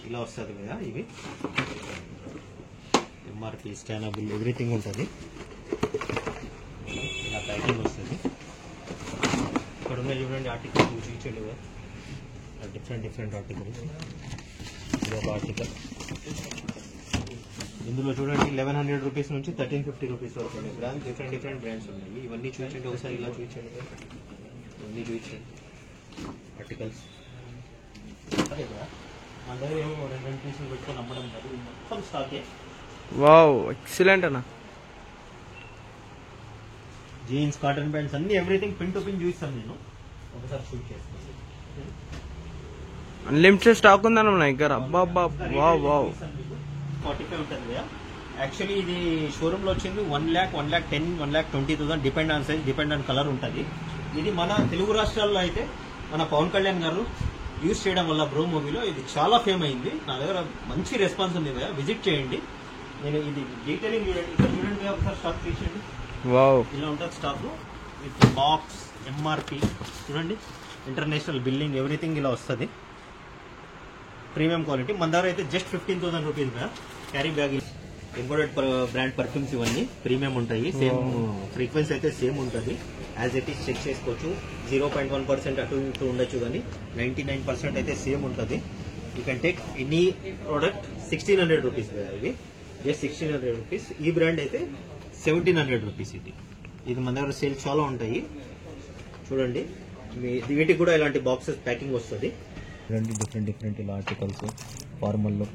ఇలా వస్తుంది కదా, ఇవి ఎంఆర్పి స్కానబుల్ ఎవ్రీథింగ్ ఉంటుంది. ఇలా ప్యాకింగ్ వస్తుంది. ఇక్కడ ఉన్నాయి చూడండి ఆర్టికల్ చూపించండి కదా, డిఫరెంట్ ఆర్టికల్స్. ఇది ఒక ఆర్టికల్. ఇందులో చూడండి 1100 రూపీస్ నుంచి 1350 రూపీస్ వరకు ఉన్నాయి. బ్రాండ్స్ డిఫరెంట్ బ్రాండ్స్ ఉన్నాయి. ఇవన్నీ చూపించండి ఒకసారి, ఇలా చూపించండి, ఇవన్నీ చూపించండి ఆర్టికల్స్. అదే కదా మన దగ్గర ఏమో 2 పీసులు పెట్టుకొని అమ్మడం కాదు, మొత్తం స్టాకే. వావ్, ఎక్సలెంట్ అన్న. జీన్స్, కాటన్ ప్యాంట్స్ అన్ని ఎవ్రీథింగ్ పిన్ టు పిన్ చూపిస్తాను నేను. ఒకసారి షూట్ చేస్తాను. అన్లిమిటెడ్ స్టాక్ ఉందన్న మన దగ్గర. అబ్బా వావ్ వావ్. 45 ఉంటుంది కదా. యాక్చువల్లీ ఇది షోరూమ్ లో వచ్చింది 1,10,000, 1,20,000 depend on size, depend on colour ఉంటుంది. ఇది మన తెలుగు రాష్ట్రాల్లో అయితే మన పవన్ కళ్యాణ్ గారు యూజ్ చేయడం వల్ల బ్రో మూవీలో ఇది చాలా ఫేమ్ అయింది. నా దగ్గర మంచి రెస్పాన్స్ ఉంది కదా, విజిట్ చేయండి. నేను ఇది డీటెయిలింగ్ చూడండి, ఇక్కడ చూడండి ఒకసారి స్టాక్ తీసేయండి. వావ్, ఇలా ఉంటుంది స్టాక్ విత్ బాక్స్, ఎంఆర్పి చూడండి, ఇంటర్నేషనల్ బిల్లింగ్ ఎవ్రీథింగ్ ఇలా వస్తుంది. Premium quality. మన దగ్గర అయితే just 15,000 rupees carry bag. Imported brand perfumes ఇవన్నీ ప్రీమియం ఉంటాయి. సేమ్ ఫ్రీక్వెన్సీ అయితే సేమ్ ఉంటుంది. యాజ్ ఇట్ ఈస్ చెక్ చేసుకోవచ్చు. 0.1% అటు ఇటు ఉండొచ్చు, కానీ 99% అయితే సేమ్ ఉంటుంది. You can take any product. 1600 rupees ఇవి, జస్ట్ 1600 రూపీస్. ఈ బ్రాండ్ అయితే 1700 రూపీస్. ఇది మన దగ్గర సేల్ చాలా ఉంటాయి. చూడండి, వీటికి కూడా ఇలాంటి బాక్సెస్ ప్యాకింగ్ వస్తుంది. డిఫరెంట్ ఇలా ఆర్టికల్స్ ఫార్మల్లో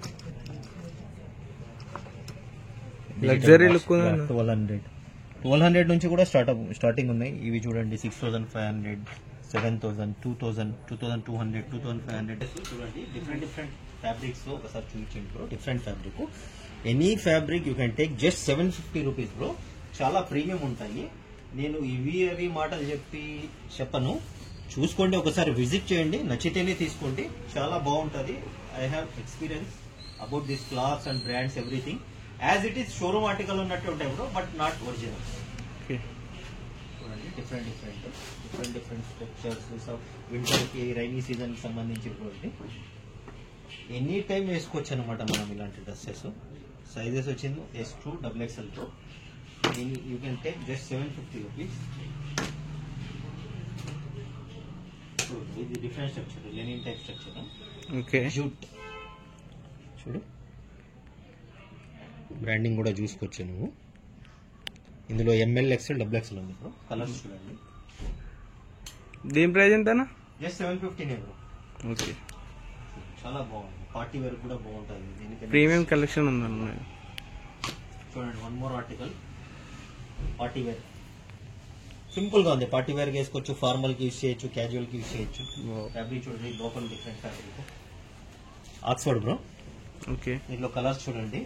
లగ్జరీ లుక్. 1200 నుంచి కూడా స్టార్టింగ్ ఉన్నాయి. ఇవి చూడండి 6,500, 7,000, 2,000, 2,200, 2,500. చూడండి డిఫరెంట్ ఫ్యాబ్రిక్స్ ఒకసారి చూపించండి bro. Different fabric, any fabric you can take just 750 rupees bro. చాలా ప్రీమియం ఉంటాయి. నేను ఇవి మాటలు చెప్పను, చూసుకోండి, ఒకసారి విజిట్ చేయండి, నచ్చితేనే తీసుకోండి. చాలా బాగుంటుంది. I have experience about this clothes and brands everything. As it is showroom article ఉన్నట్టు ఉంటాయి బ్రో, బట్ నాట్ ఒరిజినల్. చూడండి డిఫరెంట్ స్ట్రక్చర్స్. వింటర్ కి, రైనీ సీజన్ కి సంబంధించి ఎనీ టైం వేసుకోవచ్చు అనమాట మనం ఇలాంటి డ్రెస్సెస్. సైజెస్ వచ్చింది S2 XXL తో. You can take just 750 rupees. ఇది different structure, linen type structure. Okay, jute చూడు, బ్రాండింగ్ కూడా చూసుకోవచ్చు నువ్వు. ఇందులో ML, XL, XXL ఉంది బ్రో. కలర్స్ చూడండి. దీని ప్రైస్ ఎంతనా? Just 750 bro. ఓకే, చాలా బాగుంది. పార్టీ వేర్ కూడా బాగుంటుంది. దీనికి ప్రీమియం కలెక్షన్ ఉందన్న. చూడండి, one more article. Party wear simple గా ఉంది. పార్టీ వేర్ వేసుకోవచ్చు, ఫార్మల్ కి యూజ్ చేయొచ్చు, క్యాజువల్ కి యూజ్ చేయొచ్చు. ఫ్యాబ్రిక్ చూడండి, లోపల different fabric. Oxford bro. Okay, దీంట్లో కలర్స్ చూడండి.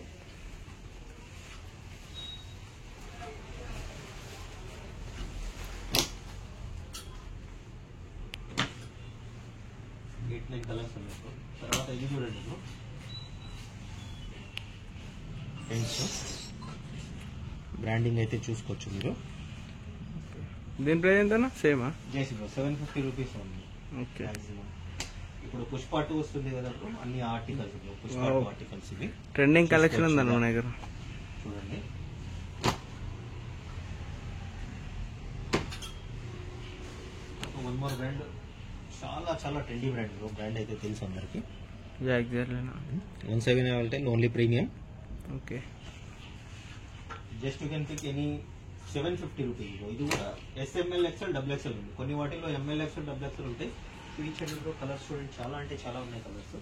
కలర్స్ ఉన్నాయి బ్రో. తర్వాత ఇది చూడండి బ్రో, బ్రాండింగ్ అయితే చూసుకోవచ్చు మీరు. దీని ప్రైస్ ఎంతనా? సేమా? జేసీ బ్రో 750 రూపీస్ ఉంది. ఓకే, ఇప్పుడు పుష్ప 2 వస్తుంది కదా బ్రో, అన్ని ఆర్టికల్స్ బ్రో. పుష్ప 2 ఆర్టికల్స్ ఇవి ట్రెండింగ్ కలెక్షన్ ఉందన్న మన దగ్గర. చూడండి, వన్ మోర్ బ్రాండ్, చాలా ట్రెండీ బ్రాండ్ బ్రో. బ్రాండ్ అయితే తెలుసు అందరికి. ఎగ్జాక్ట్లీనా? 1710 only premium. Okay, just you can pick any 750 rupees. ఇది కూడా SML, XL, XXL ఉంది. కొన్ని వాటిల్లో ML, XL, XXL ఉంటాయి. చూపించండి బ్రో. కలర్స్ చూడండి, చాలా అంటే చాలా ఉన్నాయి కలర్స్.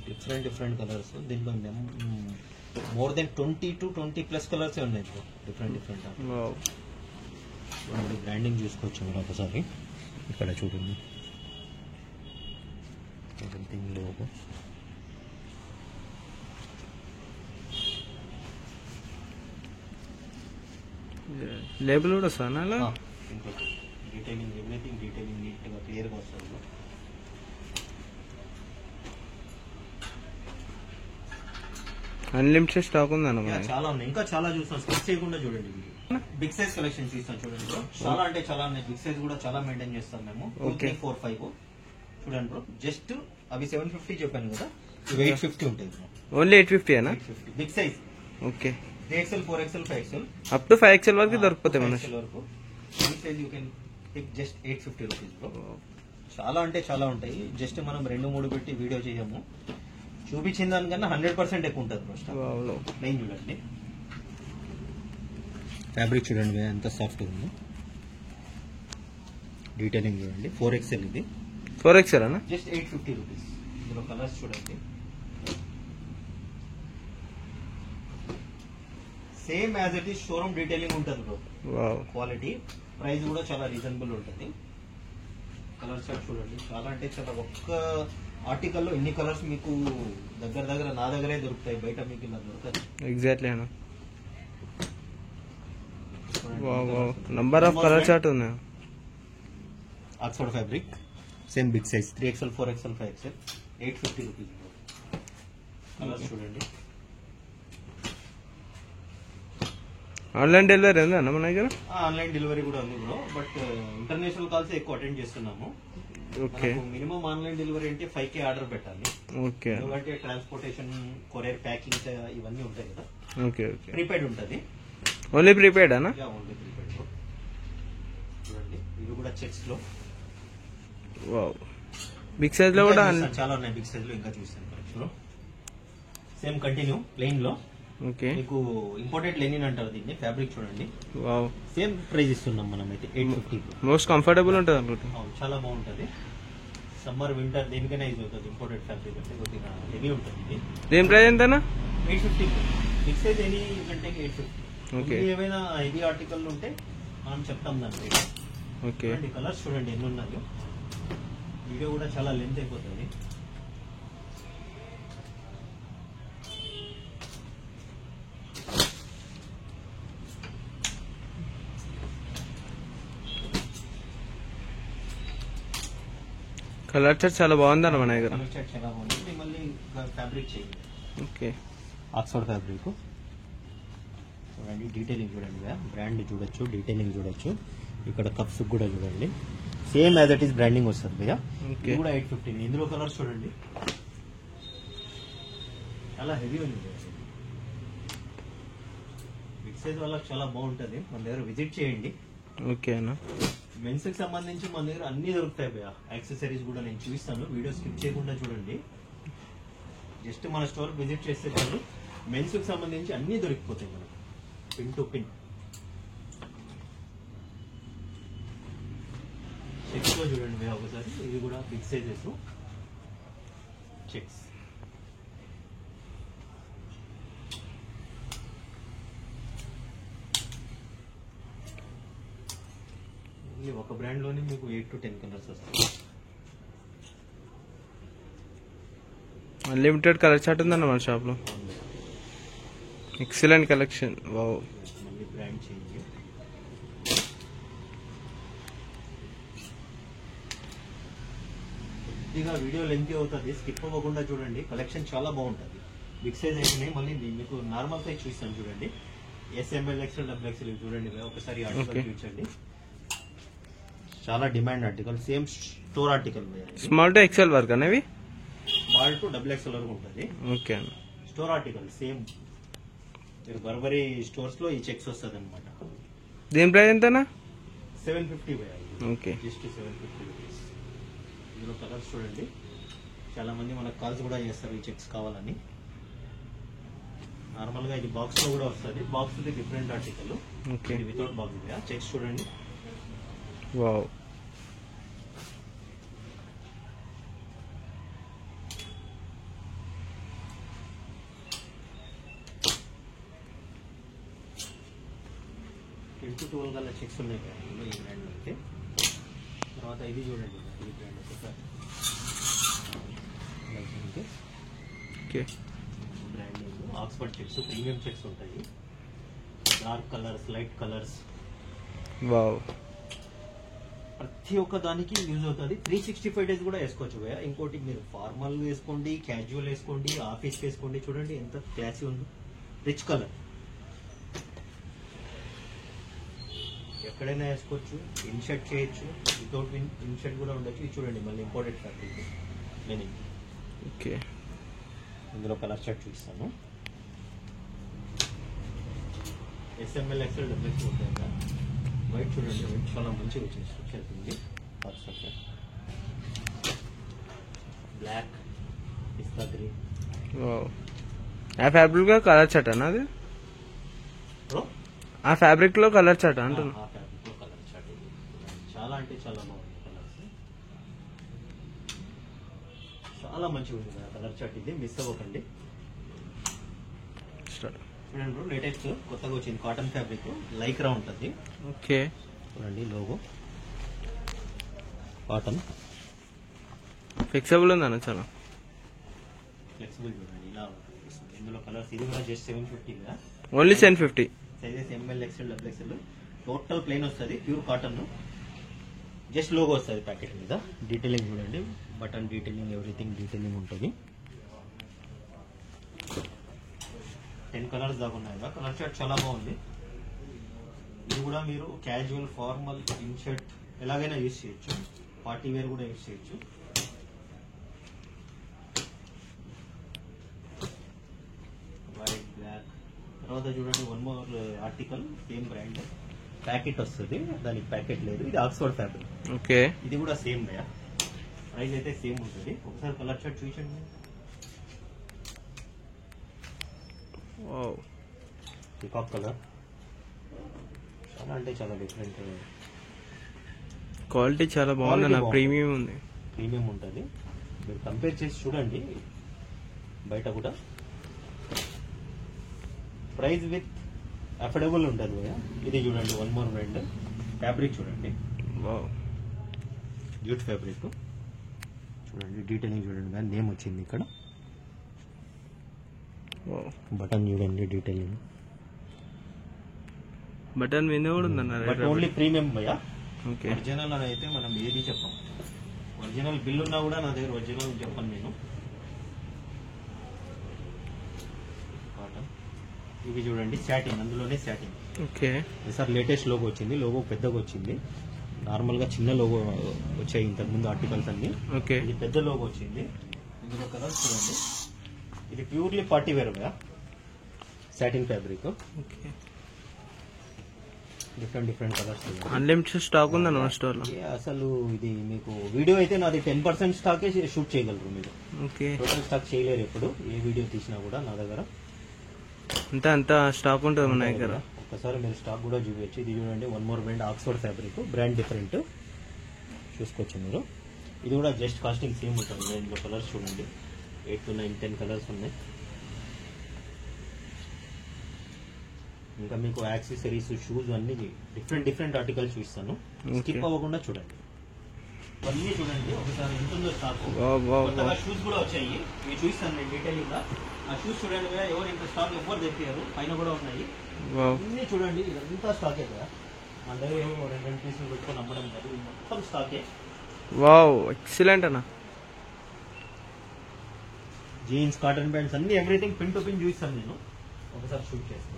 Different colours. దీంట్లో మోర్ దెన్ 20 to 20+ కలర్స్ ఉన్నాయి బ్రో. డిఫరెంట్ బ్రాండింగ్ చూసుకోవచ్చు మీరు ఒకసారి. ఇక్కడ చూడండి, లోగో. లేబుల్ కూడా వస్తాను అలా. డీటెయిలింగ్ ఎవ్రీథింగ్ డీటెయిలింగ్ నీట్గా క్లియర్గా వస్తుంది. అన్లిమిటెడ్ స్టాక్ ఉందన్న మన యా, చాలా ఉన్నాయి, ఇంకా చాలా చూస్తాం, స్కిప్ చేయకుండా చూడండి. బిగ్ సైజ్ కలెక్షన్ చూస్తాం చూడండి బ్రో, చాలా అంటే చాలా ఉన్నాయి. బిగ్ సైజ్ కూడా చాలా మెయింటైన్ చేస్తాం మేము. 2, 3, 4, 5 చూడండి బ్రో. జస్ట్ అవి 750 చెప్పాను కదా, ఇవి 850 ఉంటాయి బ్రో. ఓన్లీ 850 అనా? 850 big size. Okay. 3XL, 4XL, 5XL up to 5XL వరకు దొరుకుతాయి మన 5XL వరకు. Big size you can pick just 850 rupees bro. చాలా అంటే చాలా ఉంటాయి. జస్ట్ మనం 2-3 పెట్టి వీడియో చేయము, చూపించిన దానికన్నా 100% ఎక్కువ ఉంటుంది బ్రో. స్టాక్ ప్లెయిన్ చూడండి, ఫ్యాబ్రిక్ చూడండి ఎంత సాఫ్ట్ ఉందో, డీటెయిలింగ్ చూడండి. 4XL ఇది 4XL అనా? Just 850 rupees. ఇందులో కలర్స్ చూడండి, same as it is showroom detailing ఉంటుంది బ్రో. క్వాలిటీ, ప్రైస్ కూడా చాలా రీజనబుల్ ఉంటుంది. కలర్ చార్ట్ చూడండి, చాలా అంటే చాలా. ఒక్క ఆర్టికల్లో ఇన్ని కలర్స్ మీకు దగ్గర నా దగ్గరే దొరుకుతాయి, బయట మీకు ఇలా దొరకదు. ఎగ్జాక్ట్లీ అన్న. నంబర్ ఆఫ్ కలర్ చార్ట్ ఉంది. Oxford fabric, same big size 3XL, 4XL, 5XL, 850 rupees. Colours చూడండి. ఆన్లైన్ డెలివరీ ఉందా అన్న మన దగ్గర? ఆన్లైన్ డెలివరీ కూడా ఉంది బ్రో, బట్ ఇంటర్నేషనల్ కాల్స్ ఎక్కువ అటెండ్ చేస్తున్నాము. ఓకే. మినిమం ఆన్లైన్ డెలివరీ అంటే 5K ఆర్డర్ పెట్టాలి. ఓకే. ఎందుకంటే ట్రాన్స్పోర్టేషన్, కొరియర్, ప్యాకింగ్ ఇవన్నీ ఉంటాయి కదా. ఓకే. ఓకే. ప్రీపెయిడ్ ఉంటుంది. ఓన్లీ ప్రీపెయిడ్ అన్న? Only prepaid bro. చూడండి, ఇవి కూడా చెక్స్ లో. వావ్. బిగ్ సైజ్ లో కూడా చాలా ఉన్నాయి. బిగ్ సైజ్ లో ఇంకా చూస్తాను కలెక్షన్. సేమ్ కంటిన్యూ ప్లెయిన్ లో. ఓకే. మీకు ఇంపోర్టెడ్ లెనిన్ అంటారు దీన్ని. ఫ్యాబ్రిక్ చూడండి, వావ్. సేమ్ ప్రైస్ ఇస్తున్నాం మనం అయితే 850. మోస్ట్ కంఫర్టబుల్ ఉంటుంది అనుకుంటా. చాలా బాగుంటుంది. సమ్మర్, వింటర్ దేనికైనా యూజ్ అవుతుంది. ఇంపోర్టెడ్ ఫ్యాబ్రిక్ అంటే కొద్దిగా హెవీ ఉంటుంది. దేని ప్రైస్ ఎంతనా? 850. బిగ్ సైజ్ ఎనీ కంటే 850. ఓకే. ఏమైనా హెవీ ఆర్టికల్ ఉంటే మనం చెప్తాం దాన్ని. ఓకే. కలర్స్ చూడండి ఎన్ని ఉన్నాయో. వీడియో కూడా చాలా లెంత్ అయిపోతుంది. కలర్ చార్ట్ చాలా బాగుందన్న మన దగ్గర. కలర్ చార్ట్ చాలా బాగుంది. మళ్ళీ ఫ్యాబ్రిక్ చేయండి. ఓకే. ఆక్స్ఫర్డ్ ఫ్యాబ్రిక్ చూడండి, డీటెయిలింగ్ చూడండి, బ్రాండ్ చూడొచ్చు, డీటెయిలింగ్ చూడొచ్చు. ఇక్కడ కప్స్ కూడా చూడండి, same as it is branding వస్తుంది భయ్యా. ఓకే. ఇది కూడా 850. ఇందులో కలర్స్ చూడండి, చాలా హెవీ ఉంది. బిగ్ సైజ్ వాళ్ళకి చాలా బాగుంటుంది. మన దగ్గర విజిట్ చేయండి. ఓకే అన్న. మెన్స్ కి సంబంధించి మన దగ్గర అన్ని దొరుకుతాయి భయ్యా. యాక్సెసరీస్ కూడా నేను చూపిస్తాను, వీడియో స్కిప్ చేయకుండా చూడండి. జస్ట్ మన స్టోర్ విజిట్ చేస్తే చాలు, మెన్స్ కి సంబంధించి అన్ని దొరికిపోతాయి మనకు, పిన్ టు పిన్. చెక్స్ లో చూడండి భయ్యా ఒకసారి. ఇది కూడా బిగ్ సైజెస్ చెక్స్. ఒక బ్రాండ్ లోనే మీకు 8 to 10 కలర్స్ వస్తాయి. అన్లిమిటెడ్ కలర్ చార్ట్ ఉందన్న మన షాప్ లో. Excellent collection. వావ్. మళ్ళీ బ్రాండ్ చేంజ్. కొద్దిగా వీడియో లెంత్ అవుతుంది, స్కిప్ అవ్వకుండా చూడండి. కలెక్షన్ చాలా బాగుంటుంది. బిగ్ సైజ్ అయితేనే మళ్ళీ మీకు నార్మల్ సైజ్ చూస్తాను చూడండి. SML, XL, XXL చూడండి ఒకసారి ఆర్టికల్ చూపించండి. చాలా demand article, same store article. Small to XL వరకు అనేవి? స్మాల్ టు XXL వరకు ఉంటుంది. ఓకే అన్న. Store article same. మీరు బర్బరీ స్టోర్స్ లో ఈ చెక్స్ వస్తుంది అనమాట. దేని ప్రైస్ ఎంతనా? 750. ఓకే. Just 750 rupees. ఇందులో కలర్స్ చూడండి. చాలా మంది మనకు కాల్స్ కూడా చేస్తారు ఈ చెక్స్ కావాలని. నార్మల్ గా ఇది బాక్స్ లో కూడా వస్తుంది. బాక్స్ ఇది different article. Okay. Without box. Checks చూడండి. వావ్. టెన్ టు 12 గల చెక్స్ ఉన్నాయి కదా ఈ బ్రాండ్ అయితే. తర్వాత ఇది చూడండి, ఈ brand okay. Branding Oxford checks, premium checks ఉంటాయి. Dark colours, light colours. Wow. ప్రతి ఒక్క దానికి యూజ్ అవుతుంది. 365 డేస్ కూడా వేసుకోవచ్చు భయ్యా. ఇంకోటి మీరు ఫార్మల్ వేసుకోండి, క్యాజువల్ వేసుకోండి, ఆఫీస్ వేసుకోండి. చూడండి ఎంత క్లాసీ ఉందో, రిచ్ కలర్. ఎక్కడైనా వేసుకోవచ్చు, ఇన్షర్ట్ చేయొచ్చు, వితౌట్ ఇన్షర్ట్ కూడా ఉండొచ్చు. ఇది చూడండి మళ్ళీ ఇంపార్టెంట్ ఫ్యాబ్రిక్ నేను ఓకే. ఇందులో కలర్ షర్ట్ చూపిస్తాను. SML XL డబ్ల్యూఎక్స్ ఉంటాయి కదా. వైట్ చూడండి, వైట్ చాలా మంచిగా వచ్చింది స్ట్రక్చర్ ఉంది. స్ట్రక్చర్ బ్లాక్, పిస్తా గ్రీన్. ఆ ఫ్యాబ్రిక్ లో కలర్ చాట్ అన్న అది? ఆ ఫ్యాబ్రిక్ లో కలర్ చాట్ అంటున్నా. ఆ ఫ్యాబ్రిక్ లో కలర్ చాట్ ఇది చాలా అంటే చాలా బాగుంది. కలర్స్ చాలా మంచిగా ఉంది కదా కలర్ చాట్. ఇది మిస్ అవ్వకండి. చూడండి బ్రో, లేటెస్ట్ కొత్తగా వచ్చింది కాటన్ ఫ్యాబ్రిక్, లైక్రా ఉంటుంది. ఓకే చూడండి లోగో కాటన్, ఫ్లెక్సిబుల్ ఉందన్న చాలా. ఫ్లెక్సిబుల్ చూడండి ఇలా ఉంటుంది. ఇందులో కలర్స్ ఇది కూడా జస్ట్ 750 కదా. Only 750. Sizes ML XL XL. Total plain వస్తుంది, ప్యూర్ కాటన్. జస్ట్ లోగో వస్తుంది ప్యాకెట్ మీద. డీటెయిలింగ్ చూడండి, బటన్ డీటెయిలింగ్, ఎవ్రీథింగ్ డీటెయిలింగ్ ఉంటుంది. 10 కలర్స్ దాకా ఉన్నాయి కదా. కలర్ షర్ట్ చాలా బాగుంది. ఇది కూడా మీరు క్యాజువల్, ఫార్మల్, ఇన్షర్ట్ ఎలాగైనా యూజ్ చేయొచ్చు. పార్టీ వేర్ కూడా యూజ్ చేయొచ్చు. White, black. తర్వాత చూడండి one more article, same brand. Packet వస్తుంది, దానికి ప్యాకెట్ లేదు. ఇది ఆక్స్ఫర్డ్ ఫ్యాబ్రిక్. ఓకే. ఇది కూడా సేమ్ ప్రైస్ అయితే సేమ్ ఉంటుంది. ఒకసారి కలర్ షర్ట్ చూపించండి. పికాక్ కలర్ చాలా అంటే చాలా డిఫరెంట్. క్వాలిటీ చాలా బాగుంది అన్న, ప్రీమియం ఉంది. ప్రీమియం ఉంటుంది. మీరు కంపేర్ చేసి చూడండి బయట కూడా. ప్రైస్ విత్ అఫోర్డబుల్ ఉంటుంది. ఇది చూడండి వన్ మోర్ బ్రాండ్. ఫ్యాబ్రిక్ చూడండి, జ్యూట్ ఫ్యాబ్రిక్ చూడండి. డీటెయిలింగ్ చూడండి, దాని నేమ్ వచ్చింది ఇక్కడ. బటన్ చూడండి, డీటెయిలింగ్. బటన్ మీద కూడా ఉందన్న. బట్ ఓన్లీ ప్రీమియం భయ్యా. ఓకే. ఒరిజినల్ అని అయితే మనం ఏది చెప్పం. ఒరిజినల్ బిల్ ఉన్నా కూడా నా దగ్గర ఒరిజినల్ చెప్పను నేను. కాటన్. ఇవి చూడండి శాటిన్, అందులోనే satin. Okay. Sir latest logo వచ్చింది. లోగో పెద్దగా వచ్చింది. నార్మల్ గా చిన్న లోగో వచ్చాయి ఇంతకు ముందు ఆర్టికల్స్ అన్ని. ఓకే. ఇది పెద్ద లోగో వచ్చింది. ఇందులో కలర్స్ చూడండి. ఇది ప్యూర్లీ పార్టీ వేర్ గా satin fabric. Okay. Different colours. Unlimited stock ఉందన్న స్టోర్ లో. అసలు ఇది మీకు వీడియో అయితే నాది 10% స్టాకే షూట్ చేయగలరు మీరు. ఓకే. టోటల్ స్టాక్ చేయలేరు ఎప్పుడు. ఏ వీడియో తీసినా కూడా నా దగ్గర అంత స్టాక్ ఉంటుంది మన దగ్గర. ఒక్కసారి మీరు స్టాక్ కూడా చూపించచ్చు. ఇది చూడండి one more brand, Oxford fabric. Brand different చూసుకోవచ్చు మీరు. ఇది కూడా జస్ట్ కాస్టింగ్ సేమ్ ఉంటుంది. ఇందులో కలర్స్ చూడండి, 8 to 9, 10 కలర్స్ ఉన్నాయి. ఇంకా మీకు యాక్సెసరీస్, షూస్ అన్ని డిఫరెంట్ ఆర్టికల్స్ చూపిస్తాను. స్కిప్ అవ్వకుండా చూడండి. అన్నీ చూడండి ఒకసారి. ఎంత ఉందో స్టాక్. కొత్తగా షూస్ కూడా వచ్చాయి, ఇవి చూపిస్తాను నేను డీటెయిలింగ్ గా. ఆ షూస్ చూడండి కదా, ఎవరు ఇంత స్టాక్ ఎవ్వరు తెప్పారు. పైన కూడా ఉన్నాయి అన్ని చూడండి. ఇదంతా స్టాకే కదా. మన దగ్గర ఏమో 2 పీసులు పెట్టుకొని అమ్మడం కాదు, మొత్తం స్టాకే. వావ్, ఎక్సలెంట్ అన్న. జీన్స్, కాటన్ ప్యాంట్స్ అన్ని ఎవ్రీథింగ్ పిన్ టు పిన్ చూపిస్తాను నేను. ఒకసారి షూట్ చేస్తాను.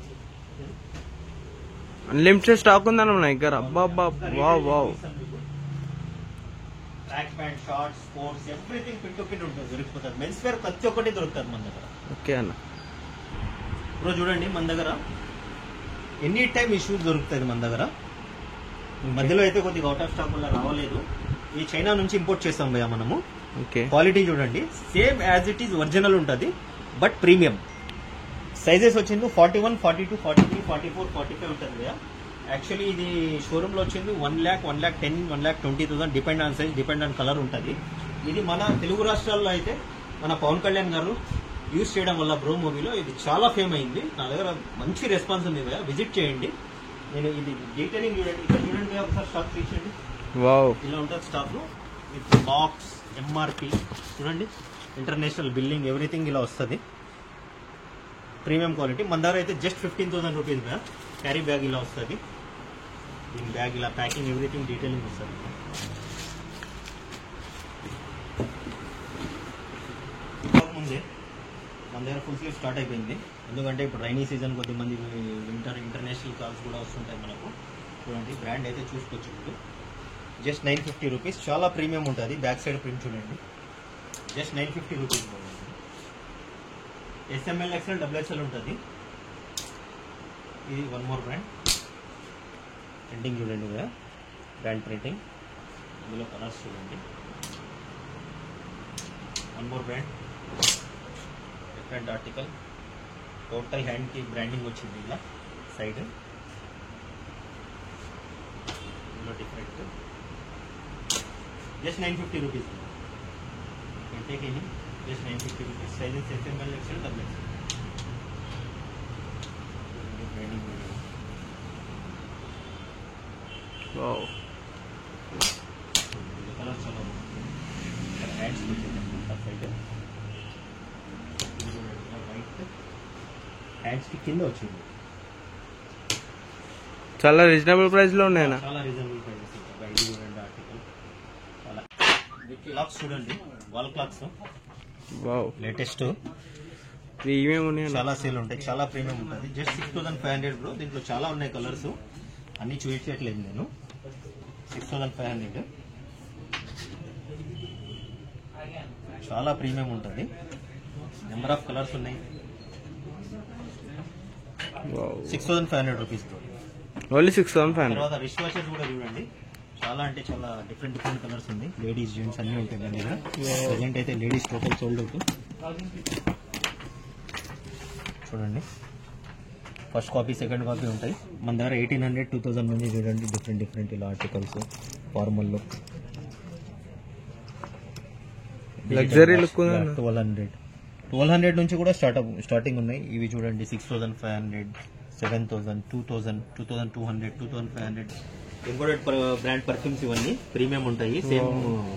అన్లిమిటెడ్ స్టాక్ ఉందన్న మన దగ్గర. అబ్బా wow wow. Track pant, shorts, sports everything pin to pin ఉంటుంది, దొరికిపోతుంది. మెన్స్ వేర్ ప్రతి ఒక్కటి దొరుకుతుంది మన దగ్గర. ఓకే అన్న. ఇప్పుడు చూడండి మన దగ్గర ఎనీ టైమ్ ఈ షూస్ దొరుకుతుంది మన దగ్గర. మధ్యలో అయితే కొద్దిగా అవుట్ ఆఫ్ స్టాక్ వల్ల రావలేదు. ఈ చైనా నుంచి ఇంపోర్ట్ చేస్తాం భయ్యా మనము. ఓకే. క్వాలిటీ చూడండి, same as it is original ఉంటుంది, బట్ ప్రీమియం. సైజెస్ వచ్చింది 41, 42, 43, 44, 45 ఉంటుంది భయ్యా. యాక్చువల్లీ ఇది షోరూమ్ లో వచ్చింది 1,00,000, 1,10,000, 1,20,000 depend on size, depend on colour ఉంటుంది. ఇది మన తెలుగు రాష్ట్రాల్లో అయితే మన పవన్ కళ్యాణ్ గారు యూజ్ చేయడం వల్ల బ్రో మూవీలో ఇది చాలా ఫేమ్ అయింది. నా దగ్గర మంచి రెస్పాన్స్ ఉంది భయ్యా, విజిట్ చేయండి. నేను ఇది డీటెయిలింగ్ చూడండి, ఇక్కడ చూడండి భయ్యా, ఒకసారి స్టాక్ తీసేయండి. వావ్, ఇలా ఉంటుంది స్టాక్ విత్ బాక్స్, ఎంఆర్పి చూడండి, ఇంటర్నేషనల్ బిల్లింగ్, ఎవ్రీథింగ్ ఇలా వస్తుంది. Premium quality. మన దగ్గర అయితే జస్ట్ 15,000 రూపీస్ భయ్యా. క్యారీ బ్యాగ్ ఇలా వస్తుంది. దీని బ్యాగ్ ఇలా ప్యాకింగ్ ఎవ్రీథింగ్ డీటెయిలింగ్ వస్తుంది. ముందే మన దగ్గర ఫుల్ స్లీవ్ స్టార్ట్ అయిపోయింది, ఎందుకంటే ఇప్పుడు రైనీ సీజన్ కొద్దిమంది ఇంటర్నేషనల్ కాల్స్ కూడా వస్తుంటాయి మనకు. చూడండి బ్రాండ్ అయితే చూసుకోవచ్చు. ఇప్పుడు జస్ట్ 950 రూపీస్, చాలా ప్రీమియం ఉంటుంది. బ్యాక్ సైడ్ ప్రింట్ చూడండి, just 950 rupees. SML XL XXL ఉంటుంది. ఇది వన్ మోర్ బ్రాండ్ ప్రింటింగ్ చూడండి కదా, బ్రాండ్ ప్రింటింగ్. ఇందులో కలర్స్ చూడండి. One more brand, different article, total హ్యాండ్కి బ్రాండింగ్ వచ్చింది ఇలా సైడ్. ఇందులో different just 950 rupees. Take any, just 950 rupees. Sizes SML XL XXL. Branding colour చాలా హ్యాండ్స్ సైడ్ వైట్ హ్యాండ్స్ కి కింద వచ్చింది. చాలా రీజనబుల్ ప్రైస్ లో ఉన్నాయి. చాలా రీజనబుల్ ప్రైస్. ఇది చూడండి ఆర్టికల్, చాలా క్లాక్స్ చూడండి, వాల్ క్లాక్స్ లేటెస్ట్ ప్రీమియం ఉన్నాయి, చాలా సేల్ ఉంటాయి, చాలా ప్రీమియం ఉంటుంది. Just 6500 bro. దీంట్లో చాలా ఉన్నాయి కలర్స్, అన్ని చూపించట్లేదు నేను. 6500 చాలా ప్రీమియం ఉంటుంది. నెంబర్ ఆఫ్ కలర్స్ ఉన్నాయి. 6500 రూపీస్ బ్రో, ఓన్లీ 6500. తర్వాత రిస్ట్ వాచెస్ కూడా చూడండి, చాలా అంటే చాలా డిఫరెంట్ కలర్స్ ఉంది. లేడీస్ జెంట్స్ అన్ని ఉంటాయి దాని దగ్గర. ప్రజెంట్ అయితే లేడీస్ టోటల్ సోల్డ్ అవుట్. చూడండి ఫస్ట్ కాపీ సెకండ్ కాపీ ఉంటాయి మన దగ్గర. 1800 2000 మంది చూడండి, డిఫరెంట్ ఇలా articles, formal look, luxury look. 1200 నుంచి కూడా స్టార్టింగ్ ఉన్నాయి. ఇవి చూడండి 6500, 7000, 2000, 2200, 2500. ఇంపోర్టెడ్ బ్రాండ్ పర్ఫ్యూమ్స్ ఇవన్నీ ప్రీమియం ఉంటాయి. సేమ్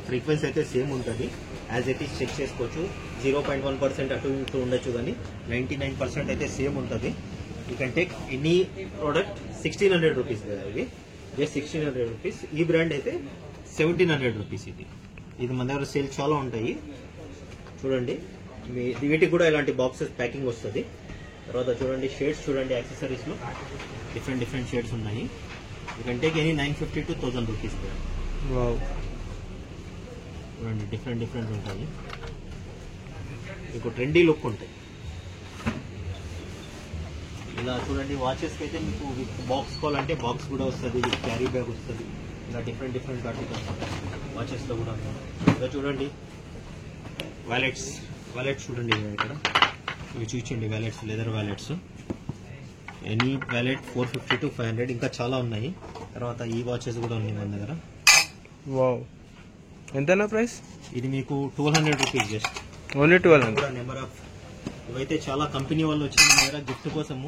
ఫ్రీక్వెన్సీ అయితే సేమ్ ఉంటుంది. యాజ్ ఇట్ ఈస్ చెక్ చేసుకోవచ్చు. 0.1% అటు ఇటు ఉండొచ్చు, కానీ 99% అయితే సేమ్ ఉంటుంది. You can take any product. 1600 rupees కదా ఇవి, జస్ట్ 1600 రూపీస్. ఈ బ్రాండ్ అయితే 1700 రూపీస్. ఇది మన దగ్గర సేల్ చాలా ఉంటాయి. చూడండి వీటికి కూడా ఇలాంటి బాక్సెస్ ప్యాకింగ్ వస్తుంది. తర్వాత చూడండి షేడ్స్ చూడండి, యాక్సెసరీస్ లో డిఫరెంట్ షేడ్స్ ఉన్నాయి. You can take any 950 to 1000 rupees. చూడండి డిఫరెంట్ ఉంటాయి. మీకు ట్రెండీ లుక్ ఉంటాయి. ఇలా చూడండి వాచెస్కి అయితే మీకు విత్ బాక్స్ కావాలంటే బాక్స్ కూడా వస్తుంది, విత్ క్యారీ బ్యాగ్ వస్తుంది. ఇలా డిఫరెంట్ ఆర్టికల్స్ వాచెస్లో కూడా. ఇలా చూడండి వ్యాలెట్స్ చూడండి ఇక్కడ ఇవి చూపించండి. Wallets, leather wallets, any wallet 450 to 500. ఇంకా చాలా ఉన్నాయి. తర్వాత ఈ వాచెస్ కూడా ఉన్నాయి మన దగ్గర. ఎంతనా ప్రైస్? ఇది మీకు 1200 rupees, just only 1200. Number of ఇవైతే చాలా కంపెనీ వాళ్ళు వచ్చి మన దగ్గర గిఫ్ట్ కోసము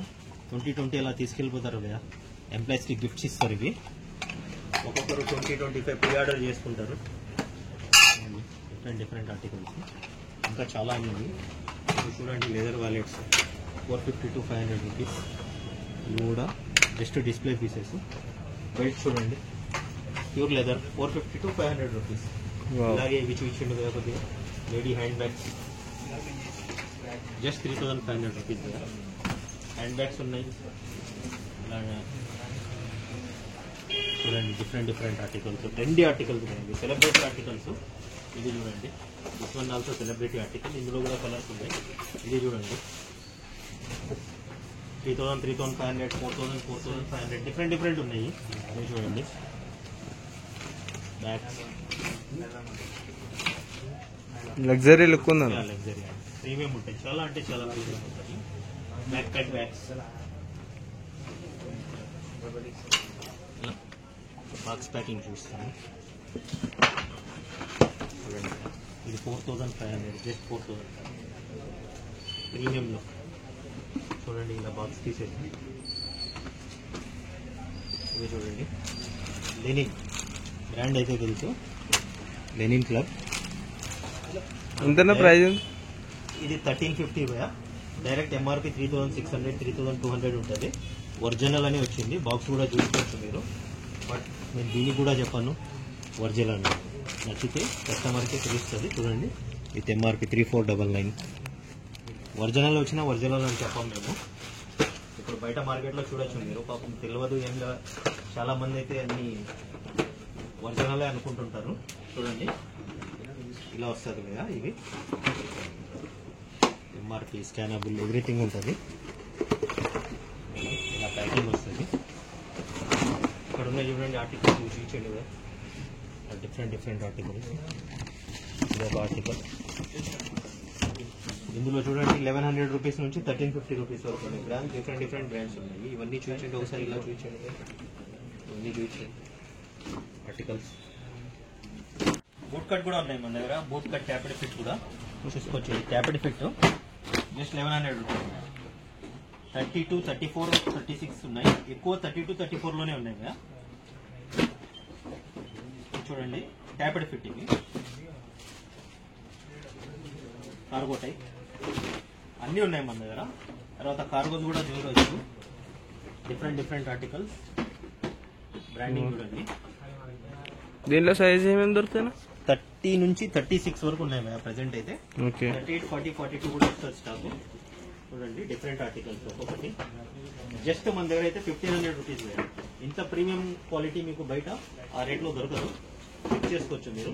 2020 అలా తీసుకెళ్ళిపోతారు కదా, ఎంప్లాయీస్కి గిఫ్ట్స్ ఇస్తారు. ఇవి ఒక్కొక్కరు 20-25 ప్రీ ఆర్డర్ చేసుకుంటారు. డిఫరెంట్ ఆర్టికల్స్ ఇంకా చాలా ఉన్నాయి. చూడండి లెదర్ వాలెట్స్ 450 to 500 రూపీస్. ఇవి కూడా జస్ట్ డిస్ప్లే పీసెస్. బెల్ట్ చూడండి ప్యూర్ లెదర్ 450 to 500 రూపీస్. అలాగే ఇవి చూపించండి కదా కొద్దిగా lady hand bags, just 3500 rupees. Hand bags ఉన్నాయి. అలాగే చూడండి డిఫరెంట్ ఆర్టికల్స్, ట్రెండీ ఆర్టికల్స్ ఉన్నాయి, సెలబ్రిటీ ఆర్టికల్స్. ఇది చూడండి, this one also celebrity article. ఇందులో కూడా కలర్స్ ఉన్నాయి. ఇది చూడండి 3000, 3500, 4000, 4500 డిఫరెంట్ ఉన్నాయి. ఇది చూడండి బ్యాగ్స్, లగ్జరీ లుక్ ఉంది, లగ్జరీ ప్రీమియం ఉంటాయి. చాలా అంటే చాలా ప్రీమియం ఉంటుంది. Back pack bags, box packing చూస్తాను. ఇది 4500, జస్ట్ 4500 ప్రీమియంలో. చూడండి ఇలా బాక్స్ తీసేసి ఇది చూడండి. లెనిన్ బ్రాండ్ అయితే తెలుసు, లెనిన్ క్లబ్. ఎంతనా ప్రైస్? ఇది 1350 భయ. డైరెక్ట్ ఎంఆర్పి 3600, 3200 ఉంటుంది. ఒరిజినల్ అని వచ్చింది. బాక్స్ కూడా చూసుకోవచ్చు మీరు. బట్ నేను దీనికి కూడా చెప్పాను ఒరిజినల్ అని, నచ్చితే కస్టమర్కి తెలుస్తుంది. చూడండి విత్ ఎంఆర్పి 3499. ఒరిజినల్ వచ్చినా ఒరిజినల్ అని చెప్పాం మేము. ఇప్పుడు బయట మార్కెట్లో చూడొచ్చు మీరు, పాపం తెలియదు ఏం చాలా మంది అయితే అన్ని ఒరిజినలే అనుకుంటుంటారు. చూడండి ఇలా వస్తుంది కదా, ఇవి ఎంఆర్పి స్కానబుల్ ఎవ్రీథింగ్ ఉంటుంది. ఇలా ప్యాకింగ్ వస్తుంది. ఇక్కడ ఉన్న చూడండి ఆర్టికల్స్ చూపించండి కదా, డిఫరెంట్ ఆర్టికల్స్. ఇదొక ఆర్టికల్. ఇందులో చూడండి 1100 రూపీస్ నుంచి 1350 రూపీస్ వరకు ఉన్నాయి. బ్రాండ్స్ డిఫరెంట్ బ్రాండ్స్ ఉన్నాయి. ఇవన్నీ చూపించండి ఒకసారి, ఇలా చూపించండి, ఇవన్నీ చూపించండి ఆర్టికల్స్. బూట్ కట్ కూడా ఉన్నాయి మన దగ్గర. బూట్ కట్ ట్యాపెడ్ ఫిట్ కూడా చూసుకోవచ్చు. ట్యాపెడ్ ఫిట్ జస్ట్ 1100 రూపీస్. 32, 34, 36 ఉన్నాయి. ఎక్కువ 32, 34 లోనే ఉన్నాయి కదా. చూడండి ట్యాపెడ్ ఫిట్, ఇవి కార్గో టైప్ అన్నీ ఉన్నాయి మన దగ్గర. తర్వాత కార్గోస్ కూడా చూడవచ్చు. డిఫరెంట్ ఆర్టికల్స్, బ్రాండింగ్ చూడండి. దీనిలో సైజ్ ఏమేమి దొరుకుతాయి? 30 నుంచి 36 వరకు ఉన్నాయి కదా ప్రెసెంట్ అయితే. 38, 40, 42 కూడా వస్తుంది స్టాక్. చూడండి డిఫరెంట్ ఆర్టికల్స్ ఒక్కొక్కటి. జస్ట్ మన దగ్గర అయితే 1500 రూపీస్. ఇంత ప్రీమియం క్వాలిటీ మీకు బయట ఆ రేట్లో దొరకదు. చెక్ చేసుకోవచ్చు మీరు.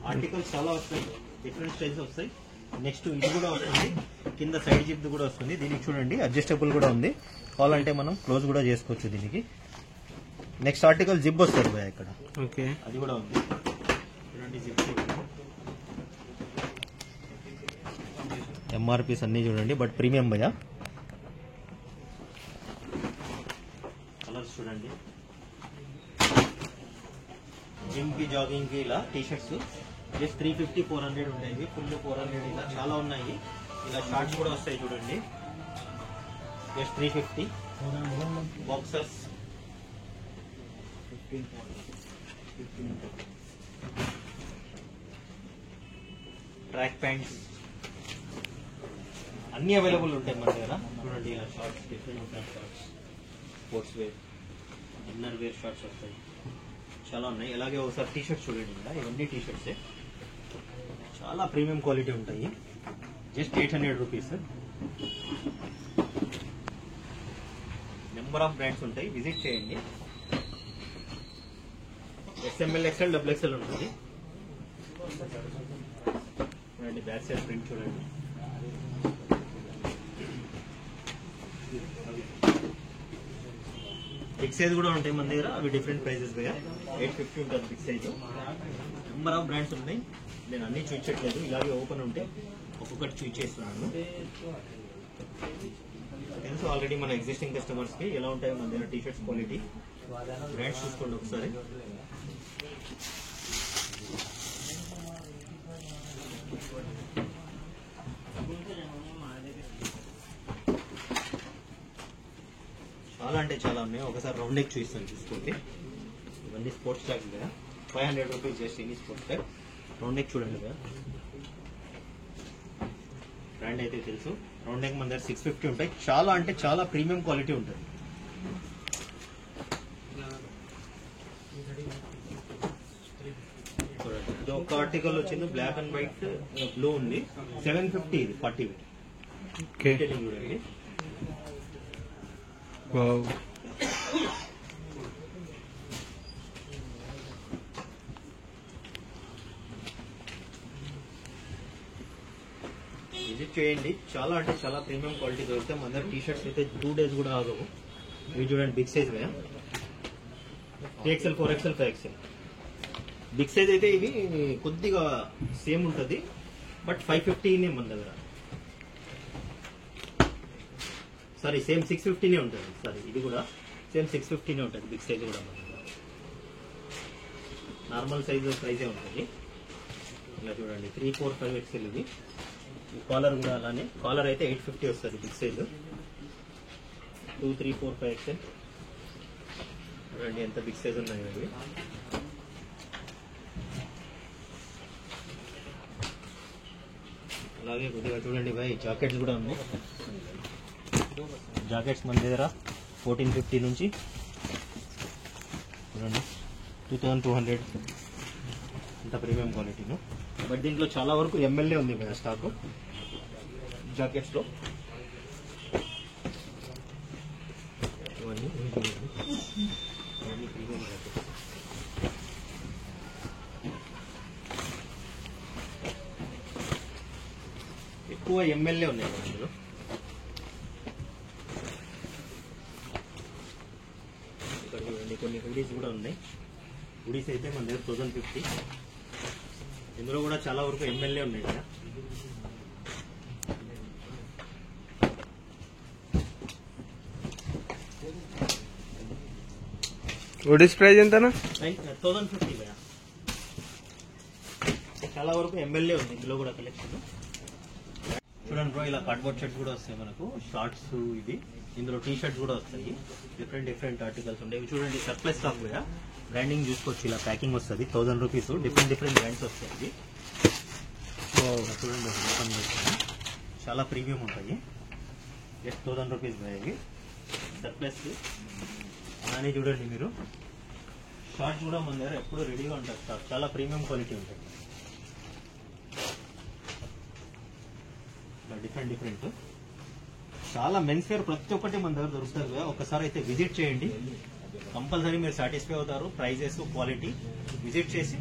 ఆర్టికల్స్ చాలా వస్తాయి, డిఫరెంట్ స్టైల్స్ వస్తాయి. నెక్స్ట్ ఇది కూడా వస్తుంది, కింద సైడ్ జిప్ కూడా వస్తుంది. దీనికి చూడండి అడ్జస్టబుల్ కూడా ఉంది. కావాలంటే మనం క్లోజ్ కూడా చేసుకోవచ్చు దీనికి. నెక్స్ట్ ఆర్టికల్ జిప్ వస్తుంది భయ ఇక్కడ, అది కూడా ఉంది. చూడండి జిప్ ఎంఆర్పీస్ అన్ని చూడండి, బట్ ప్రీమియం భయ. కలర్స్ చూడండి, జిమ్ కి జాగింగ్ కి ఇలా టీ షర్ట్స్ జస్ట్ 350, 400 ఉంటాయి. ఫుల్ 400 ఇలా చాలా ఉన్నాయి. ఇలా షార్ట్స్ కూడా వస్తాయి చూడండి, జస్ట్ 350. బాక్సర్స్ ట్రాక్ ప్యాంట్స్ అన్ని అవైలబుల్ ఉంటాయి మన దగ్గర. చూడండి ఇలా shorts, different shorts, sports wear, inner wear shorts వస్తాయి, చాలా ఉన్నాయి. అలాగే ఒకసారి టీ షర్ట్స్ చూడండి కదా, ఇవన్నీ టీ షర్ట్సే, చాలా ప్రీమియం క్వాలిటీ ఉంటాయి. Just 800 rupees. Number of brands ఉంటాయి, విజిట్ చేయండి. SML, XL, XXL ఉంటుంది. చూడండి బ్యాక్ సైడ్ ప్రింట్ చూడండి. బిగ్ సైజ్ కూడా ఉంటాయి మన దగ్గర, అవి డిఫరెంట్ ప్రైజెస్ కదా. 850 ఉంటుంది big size. Number of brands ఉన్నాయి, నేను అన్ని చూపించట్లేదు. ఇలాగే ఓపెన్ ఉంటే ఒక్కొక్కటి చూపించేస్తున్నాను. తెలుసు ఆల్రెడీ మన ఎగ్జిస్టింగ్ కస్టమర్స్ కి ఎలా ఉంటాయో మన దగ్గర టీ షర్ట్స్ క్వాలిటీ. బ్రాండ్స్ చూసుకోండి ఒకసారి. చాలా అంటే చాలా ఉన్నాయి. ఒకసారి రౌండ్ నెక్ చూపిస్తాను చూసుకోండి. ఇవన్నీ స్పోర్ట్స్ ట్యాగ్ కదా, 500 rupees just any sports tag. Round neck చూడండి కదా, బ్రాండ్ అయితే తెలుసు. రౌండ్ నెక్ మన దగ్గర 650 ఉంటాయి. చాలా అంటే చాలా ప్రీమియం క్వాలిటీ ఉంటుంది. ఇది ఒక ఆర్టికల్ వచ్చింది, బ్లాక్ అండ్ వైట్ బ్లూ ఉంది, 750. ఇది 40 చూడండి. విజిట్ చేయండి, చాలా అంటే చాలా ప్రీమియం క్వాలిటీ దొరుకుతాయి మన దగ్గర. టీ షర్ట్స్ అయితే 2 days కూడా ఆగవు. ఇవి చూడండి బిగ్ సైజ్ కదా, 3XL, 4XL, 5XL. Big size అయితే ఇవి కొద్దిగా సేమ్ ఉంటుంది, బట్ 550 మన దగ్గర. సారీ సేమ్ 650 ఉంటుంది. సారీ ఇది కూడా సేమ్ 650 ఉంటుంది. బిగ్ సైజ్ కూడా మన దగ్గర. నార్మల్ సైజ్ ప్రైజే ఉంటుంది. ఇలా చూడండి 3, 4, 5XL ఇది. ఈ కాలర్ కూడా అలానే, కాలర్ అయితే 850 వస్తుంది బిగ్ సైజ్. 2, 3, 4, 5XL చూడండి ఎంత బిగ్ సైజ్ ఉన్నాయి ఇవి. అలాగే కొద్దిగా చూడండి భాయ్, జాకెట్స్ కూడా ఉన్నాయి. జాకెట్స్ మన దగ్గర 1450 నుంచి చూడండి 2200 ఇంత ప్రీమియం క్వాలిటీను. బట్ దీంట్లో చాలా వరకు ఎంఎల్ఏ ఉంది కదా స్టాక్ జాకెట్స్లో. ఇవన్నీ ప్రీమియం జాకెట్స్. ఎక్కువ ఎంఎల్ఏ ఉన్నాయి అందులో. ఇక్కడ చూడండి కొన్ని హుడీస్ కూడా ఉన్నాయి. హుడీస్ అయితే మన దగ్గర 1050. ఇందులో కూడా చాలా వరకు ఎంఎల్ఏ ఉన్నాయి కదా. హుడీస్ ప్రైస్ ఎంతనా? 1050 కదా. చాలా వరకు ఎంఎల్ఏ ఉంది ఇందులో కూడా కలెక్షన్. చూడండి బ్రో, ఇలా కార్డ్బోర్డ్ షర్ట్స్ కూడా వస్తాయి మనకు, షార్ట్స్ ఇది. ఇందులో టీ షర్ట్స్ కూడా వస్తాయి. డిఫరెంట్ ఆర్టికల్స్ ఉంటాయి. ఇవి చూడండి సర్ప్లస్ స్టాక్ కూడా. బ్రాండింగ్ చూసుకోవచ్చు, ఇలా ప్యాకింగ్ వస్తుంది. 1000 రూపీస్. డిఫరెంట్ బ్రాండ్స్ వస్తాయి. చూడండి ఓపెన్ చేస్తాను. చాలా ప్రీమియం ఉంటాయి. జస్ట్ 1000 రూపీస్ ఇవి సర్ప్లస్. అలానే చూడండి మీరు షార్ట్స్ కూడా మన దగ్గర ఎప్పుడు రెడీగా ఉంటాయి స్టాక్. చాలా ప్రీమియం క్వాలిటీ ఉంటాయి. డిఫరెంట్ చాలా మెన్స్ వేర్ ప్రతి ఒక్కటి మన దగ్గర దొరుకుతుంది కదా. ఒకసారి అయితే విజిట్ చేయండి, కంపల్సరీ మీరు సాటిస్ఫై అవుతారు. ప్రైజెస్, క్వాలిటీ విజిట్ చేసి